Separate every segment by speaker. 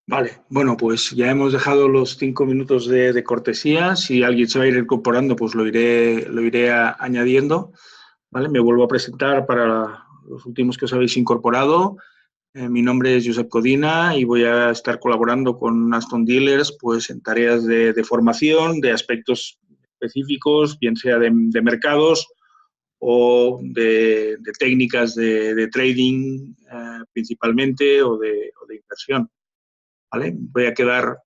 Speaker 1: Vale, bueno, pues ya hemos dejado los 5 minutos de cortesía. Si alguien se va a ir incorporando, pues lo iré añadiendo. ¿Vale? Me vuelvo a presentar para los últimos que os habéis incorporado. Mi nombre es Josep Codina y voy a estar colaborando con Aston Dealers pues, en tareas de formación, de aspectos específicos, bien sea de mercados o de técnicas de trading principalmente o de inversión. ¿Vale? Voy a quedar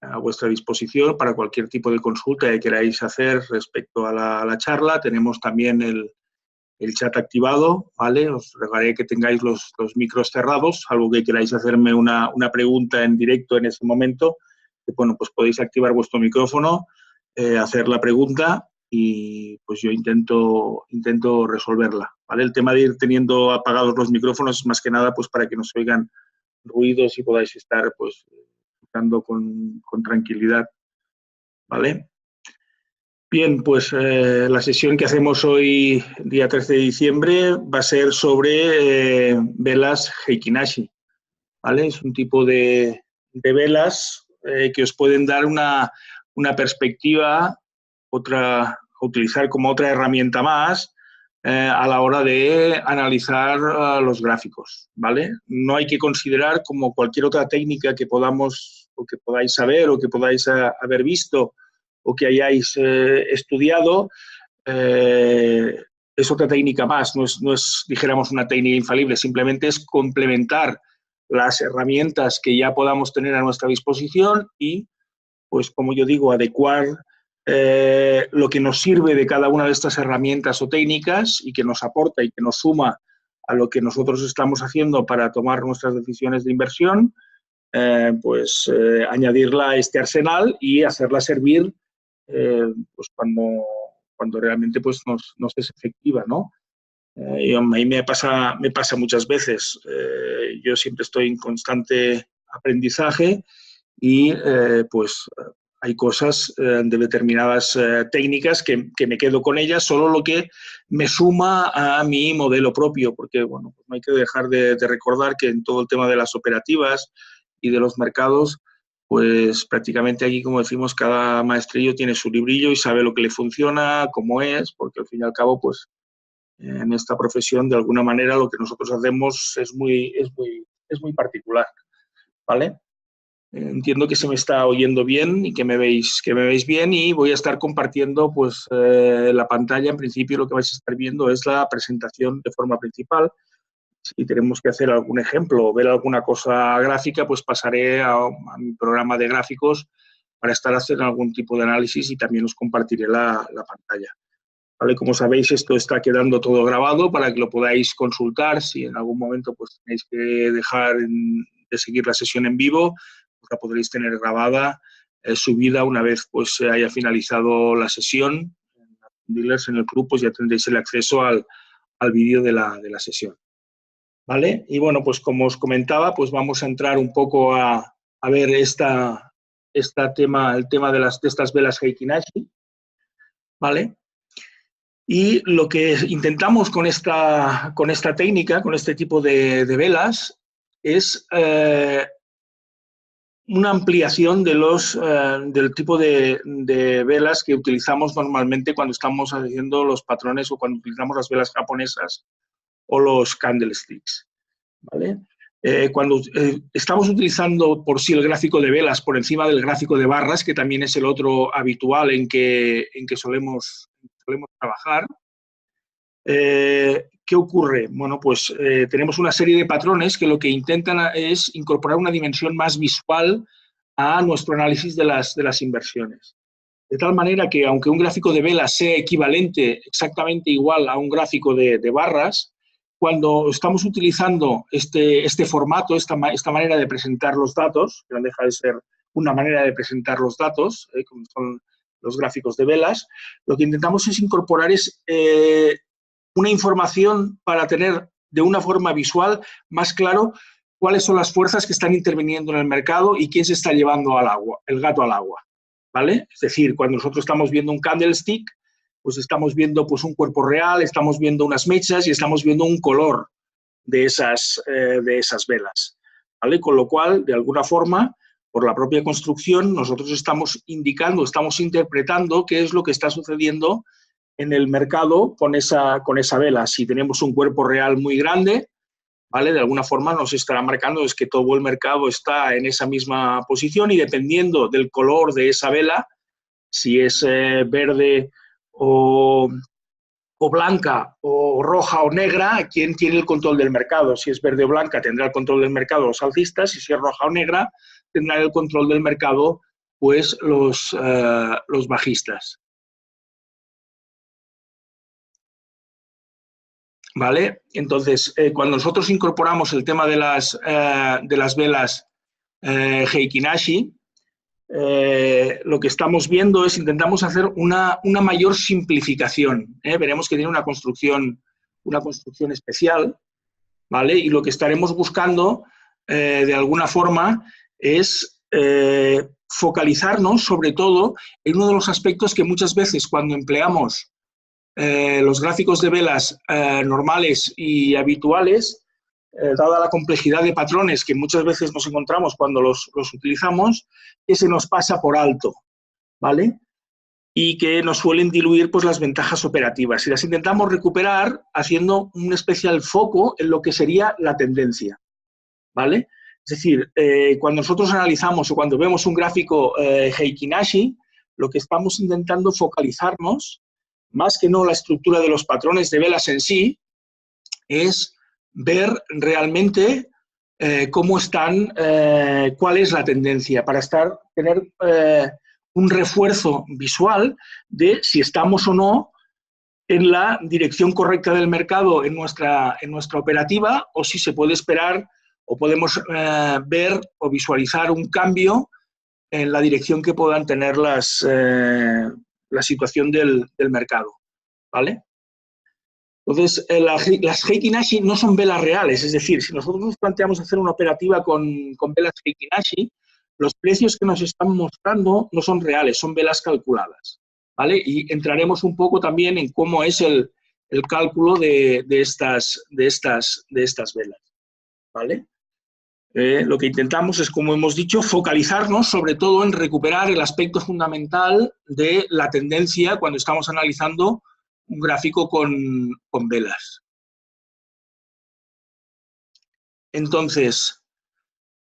Speaker 1: a vuestra disposición para cualquier tipo de consulta que queráis hacer respecto a la charla. Tenemos también el chat activado, ¿vale? Os regaré que tengáis los micros cerrados, salvo que queráis hacerme una pregunta en directo en ese momento. Bueno, pues podéis activar vuestro micrófono, hacer la pregunta y pues yo intento resolverla, ¿vale? El tema de ir teniendo apagados los micrófonos es más que nada pues para que no se oigan ruidos y podáis estar pues escuchando con tranquilidad, ¿vale? Bien, pues la sesión que hacemos hoy, día 13 de diciembre, va a ser sobre velas Heikin-Ashi, ¿vale? Es un tipo de velas que os pueden dar una perspectiva, a utilizar como otra herramienta más a la hora de analizar los gráficos, ¿vale? No hay que considerar como cualquier otra técnica que podamos o que podáis saber o que podáis haber visto o que hayáis estudiado, es otra técnica más, no es, dijéramos, una técnica infalible, simplemente es complementar las herramientas que ya podamos tener a nuestra disposición y, pues, como yo digo, adecuar lo que nos sirve de cada una de estas herramientas o técnicas y que nos aporta y que nos suma a lo que nosotros estamos haciendo para tomar nuestras decisiones de inversión, añadirla a este arsenal y hacerla servir pues cuando realmente pues nos es efectiva, ¿no? A mí me pasa muchas veces. Yo siempre estoy en constante aprendizaje y pues hay cosas de determinadas técnicas que me quedo con ellas, solo lo que me suma a mi modelo propio, porque bueno, pues no hay que dejar de recordar que en todo el tema de las operativas y de los mercados, pues prácticamente aquí, como decimos, cada maestrillo tiene su librillo y sabe lo que le funciona, cómo es, porque al fin y al cabo, pues en esta profesión, de alguna manera, lo que nosotros hacemos es muy particular, ¿vale? Entiendo que se me está oyendo bien y que me veis bien y voy a estar compartiendo pues la pantalla. En principio lo que vais a estar viendo es la presentación de forma principal. Si tenemos que hacer algún ejemplo o ver alguna cosa gráfica, pues pasaré a mi programa de gráficos para estar haciendo algún tipo de análisis y también os compartiré la pantalla. ¿Vale? Como sabéis, esto está quedando todo grabado para que lo podáis consultar. Si en algún momento pues, tenéis que dejar de seguir la sesión en vivo, pues la podréis tener grabada, subida una vez pues, se haya finalizado la sesión. En Dealers, en el club, pues ya tendréis el acceso al vídeo de la sesión. ¿Vale? Y bueno, pues como os comentaba, pues vamos a entrar un poco a ver el tema de estas velas Heikin-Ashi, ¿vale? Y lo que intentamos con esta técnica, con este tipo de velas, es una ampliación del tipo de velas que utilizamos normalmente cuando estamos haciendo los patrones o cuando utilizamos las velas japonesas o los candlesticks, ¿vale? Cuando estamos utilizando por sí el gráfico de velas por encima del gráfico de barras, que también es el otro habitual en que solemos trabajar, ¿qué ocurre? Bueno, pues tenemos una serie de patrones que lo que intentan es incorporar una dimensión más visual a nuestro análisis de las inversiones. De tal manera que, aunque un gráfico de velas sea equivalente, exactamente igual a un gráfico de barras, cuando estamos utilizando este formato, esta manera de presentar los datos, que no deja de ser una manera de presentar los datos, como son los gráficos de velas, lo que intentamos es incorporar una información para tener de una forma visual más claro cuáles son las fuerzas que están interviniendo en el mercado y quién se está llevando el gato al agua, ¿vale? Es decir, cuando nosotros estamos viendo un candlestick, pues estamos viendo pues, un cuerpo real, estamos viendo unas mechas y estamos viendo un color de esas velas, ¿vale? Con lo cual, de alguna forma, por la propia construcción, nosotros estamos indicando, estamos interpretando qué es lo que está sucediendo en el mercado con esa vela. Si tenemos un cuerpo real muy grande, ¿vale? De alguna forma nos estará marcando es que todo el mercado está en esa misma posición y dependiendo del color de esa vela, si es verde o blanca o roja o negra, ¿quién tiene el control del mercado? Si es verde o blanca tendrá el control del mercado los alcistas y si es roja o negra tendrán el control del mercado pues los bajistas. ¿Vale? Entonces, cuando nosotros incorporamos el tema de las velas Heikin Ashi, lo que estamos viendo es, intentamos hacer una mayor simplificación. Veremos que tiene una construcción especial, ¿vale? Y lo que estaremos buscando, de alguna forma, es focalizarnos, sobre todo, en uno de los aspectos que muchas veces cuando empleamos los gráficos de velas normales y habituales, dada la complejidad de patrones que muchas veces nos encontramos cuando los utilizamos, que se nos pasa por alto, ¿vale? Y que nos suelen diluir pues, las ventajas operativas. Y las intentamos recuperar haciendo un especial foco en lo que sería la tendencia, ¿vale? Es decir, cuando nosotros analizamos o cuando vemos un gráfico Heikin Ashi, lo que estamos intentando focalizarnos, más que no la estructura de los patrones de velas en sí, es ver realmente cómo están, cuál es la tendencia, para tener un refuerzo visual de si estamos o no en la dirección correcta del mercado en nuestra operativa o si se puede esperar o podemos ver o visualizar un cambio en la dirección que puedan tener la situación del mercado, ¿vale? Entonces, las Heikin Ashi no son velas reales, es decir, si nosotros nos planteamos hacer una operativa con velas Heikin Ashi, los precios que nos están mostrando no son reales, son velas calculadas, ¿vale? Y entraremos un poco también en cómo es el cálculo de estas velas, ¿vale? Lo que intentamos es, como hemos dicho, focalizarnos sobre todo en recuperar el aspecto fundamental de la tendencia cuando estamos analizando un gráfico con velas. Entonces,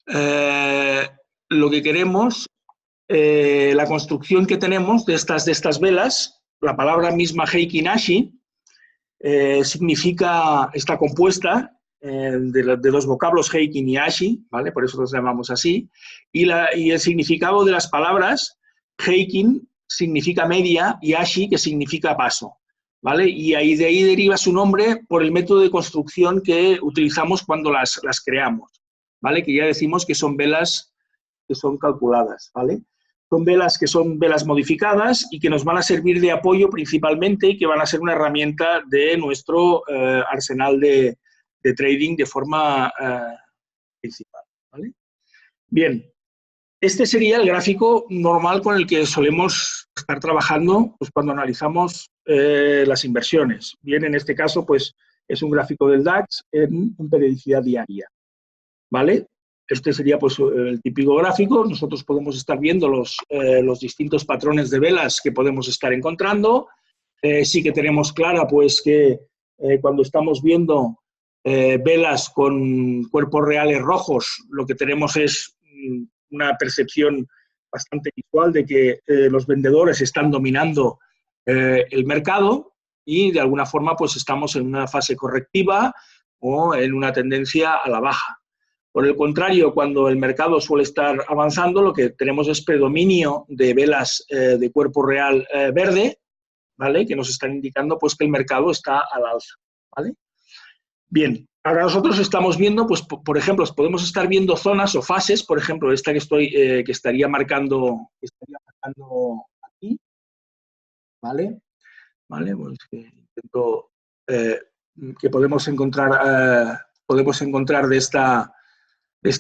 Speaker 1: lo que queremos, la construcción que tenemos de estas velas, la palabra misma Heikin Ashi, está compuesta de dos vocablos, Heikin y Ashi, ¿vale? Por eso los llamamos así, y el significado de las palabras, Heikin significa media y Ashi que significa paso, ¿vale? Y de ahí deriva su nombre por el método de construcción que utilizamos cuando las creamos, ¿vale? Que ya decimos que son velas que son calculadas, ¿vale? Son velas que son velas modificadas y que nos van a servir de apoyo principalmente y que van a ser una herramienta de nuestro arsenal de trading de forma principal, ¿vale? Bien, este sería el gráfico normal con el que solemos estar trabajando pues, cuando analizamos las inversiones. Bien, en este caso, pues es un gráfico del DAX en periodicidad diaria, ¿vale? Este sería pues, el típico gráfico. Nosotros podemos estar viendo los distintos patrones de velas que podemos estar encontrando. Sí que tenemos clara pues, que cuando estamos viendo velas con cuerpos reales rojos, lo que tenemos es una percepción bastante visual de que los vendedores están dominando el mercado y de alguna forma pues, estamos en una fase correctiva o en una tendencia a la baja. Por el contrario, cuando el mercado suele estar avanzando, lo que tenemos es predominio de velas de cuerpo real verde, ¿vale? Que nos están indicando pues, que el mercado está al alza, ¿vale? Bien, ahora nosotros estamos viendo, pues, por ejemplo, podemos estar viendo zonas o fases, por ejemplo, esta que estaría marcando aquí, ¿vale? ¿Vale? Pues que intento que podemos encontrar de esta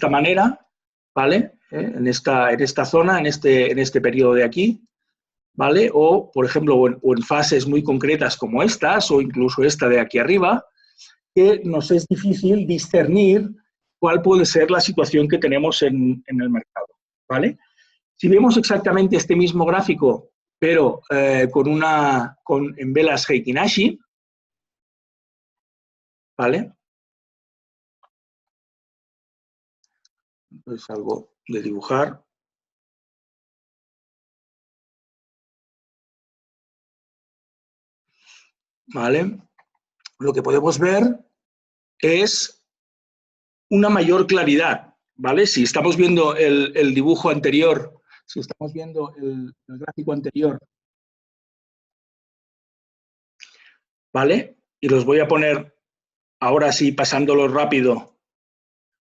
Speaker 1: manera, ¿vale? En esta zona, en este periodo de aquí, ¿vale? O, por ejemplo, o en fases muy concretas como estas, o incluso esta de aquí arriba, que nos es difícil discernir cuál puede ser la situación que tenemos en el mercado, ¿vale? Si vemos exactamente este mismo gráfico, pero en velas Heikin Ashi, ¿vale? Es algo de dibujar. ¿Vale? Lo que podemos ver es una mayor claridad, ¿vale? Si estamos viendo el dibujo anterior, si estamos viendo el gráfico anterior, ¿vale? Y los voy a poner ahora sí, pasándolo rápido,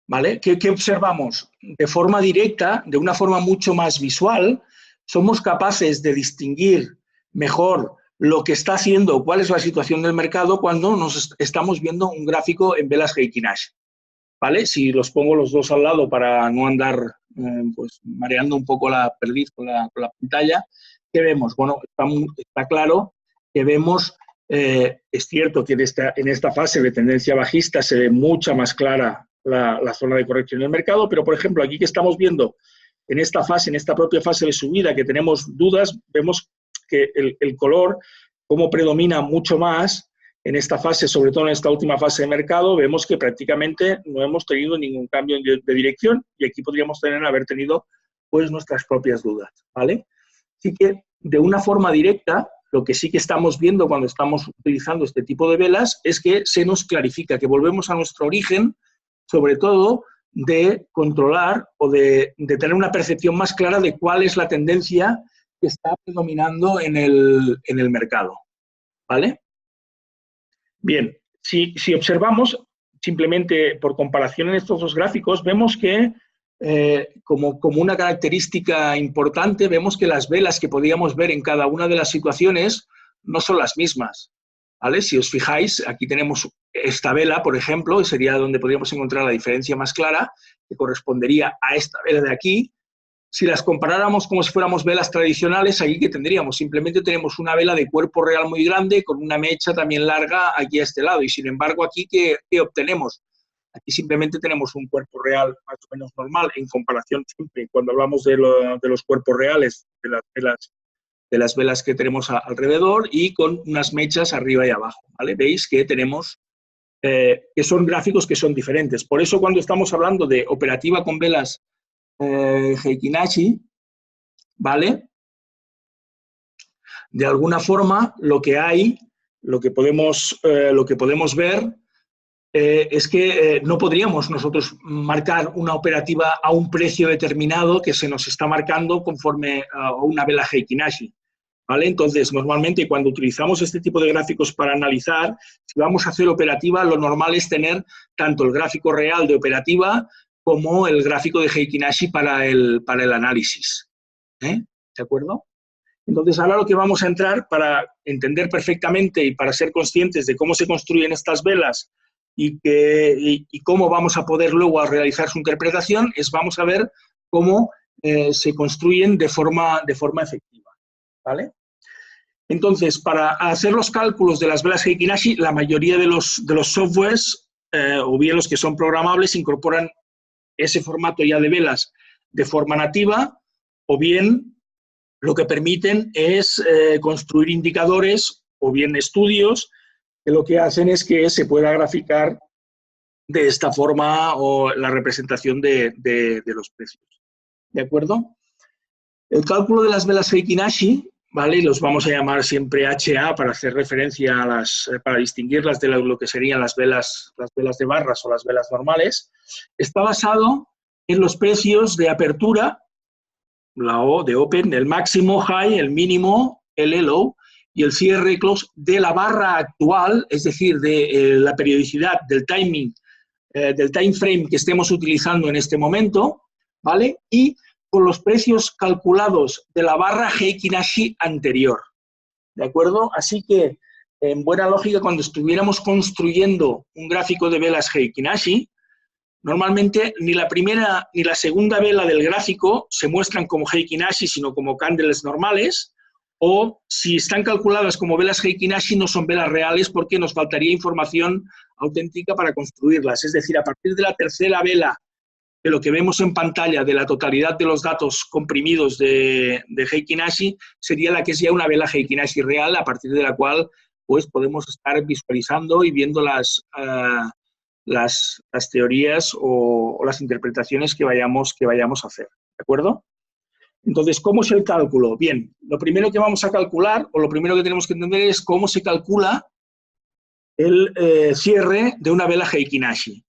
Speaker 1: ¿vale? ¿Qué observamos? De forma directa, de una forma mucho más visual, somos capaces de distinguir mejor lo que está haciendo, cuál es la situación del mercado cuando nos estamos viendo un gráfico en velas Heikin Ashi, ¿vale? Si los pongo los dos al lado para no andar pues, mareando un poco la perdiz con la pantalla, ¿qué vemos? Bueno, está claro que vemos, es cierto que en esta fase de tendencia bajista se ve mucha más clara la zona de corrección del mercado, pero por ejemplo aquí que estamos viendo en esta fase, en esta propia fase de subida que tenemos dudas, vemos que el color como predomina mucho más en esta fase, sobre todo en esta última fase de mercado, vemos que prácticamente no hemos tenido ningún cambio de dirección y aquí podríamos haber tenido pues nuestras propias dudas, ¿vale? Así que de una forma directa, lo que sí que estamos viendo cuando estamos utilizando este tipo de velas es que se nos clarifica, que volvemos a nuestro origen, sobre todo de controlar o de tener una percepción más clara de cuál es la tendencia que está predominando en el mercado, ¿vale? Bien, si observamos, simplemente por comparación en estos dos gráficos, vemos que como una característica importante, vemos que las velas que podíamos ver en cada una de las situaciones no son las mismas, ¿vale? Si os fijáis, aquí tenemos esta vela, por ejemplo, que sería donde podríamos encontrar la diferencia más clara, que correspondería a esta vela de aquí. Si las comparáramos como si fuéramos velas tradicionales, aquí que tendríamos, simplemente tenemos una vela de cuerpo real muy grande con una mecha también larga aquí a este lado y sin embargo aquí ¿qué obtenemos? Aquí simplemente tenemos un cuerpo real más o menos normal en comparación siempre cuando hablamos de los cuerpos reales de las velas que tenemos alrededor y con unas mechas arriba y abajo, ¿vale? Veis que tenemos que son gráficos que son diferentes. Por eso cuando estamos hablando de operativa con velas Heikin Ashi, ¿vale? De alguna forma, lo que podemos ver es que no podríamos nosotros marcar una operativa a un precio determinado que se nos está marcando conforme a una vela Heikin Ashi, ¿vale? Entonces, normalmente cuando utilizamos este tipo de gráficos para analizar, si vamos a hacer operativa, lo normal es tener tanto el gráfico real de operativa como el gráfico de Heikin Ashi para el análisis. ¿De acuerdo? Entonces, ahora lo que vamos a entrar para entender perfectamente y para ser conscientes de cómo se construyen estas velas y cómo vamos a poder luego realizar su interpretación, vamos a ver cómo se construyen de forma efectiva, ¿vale? Entonces, para hacer los cálculos de las velas Heikin Ashi, la mayoría de los softwares, o bien los que son programables, incorporan ese formato ya de velas de forma nativa, o bien lo que permiten es construir indicadores o bien estudios que lo que hacen es que se pueda graficar de esta forma o la representación de los precios. ¿De acuerdo? El cálculo de las velas Heikin Ashi, ¿vale? Los vamos a llamar siempre HA para hacer referencia para distinguirlas de lo que serían las velas de barras o las velas normales, está basado en los precios de apertura, la O de Open, el máximo High, el mínimo, el Low, y el cierre Close de la barra actual, es decir, de la periodicidad, del timing, del time frame que estemos utilizando en este momento, ¿vale? Y con los precios calculados de la barra Heikin Ashi anterior, ¿de acuerdo? Así que, en buena lógica, cuando estuviéramos construyendo un gráfico de velas Heikin Ashi, normalmente ni la primera ni la segunda vela del gráfico se muestran como Heikin Ashi, sino como candles normales, o si están calculadas como velas Heikin Ashi no son velas reales porque nos faltaría información auténtica para construirlas. Es decir, a partir de la tercera vela que lo que vemos en pantalla de la totalidad de los datos comprimidos de Heikin Ashi sería la que es ya una vela Heikin Ashi real, a partir de la cual pues, podemos estar visualizando y viendo las teorías o las interpretaciones que vayamos a hacer. ¿De acuerdo? Entonces, ¿cómo es el cálculo? Bien, lo primero que vamos a calcular, o lo primero que tenemos que entender es cómo se calcula el cierre de una vela Heikin Ashi.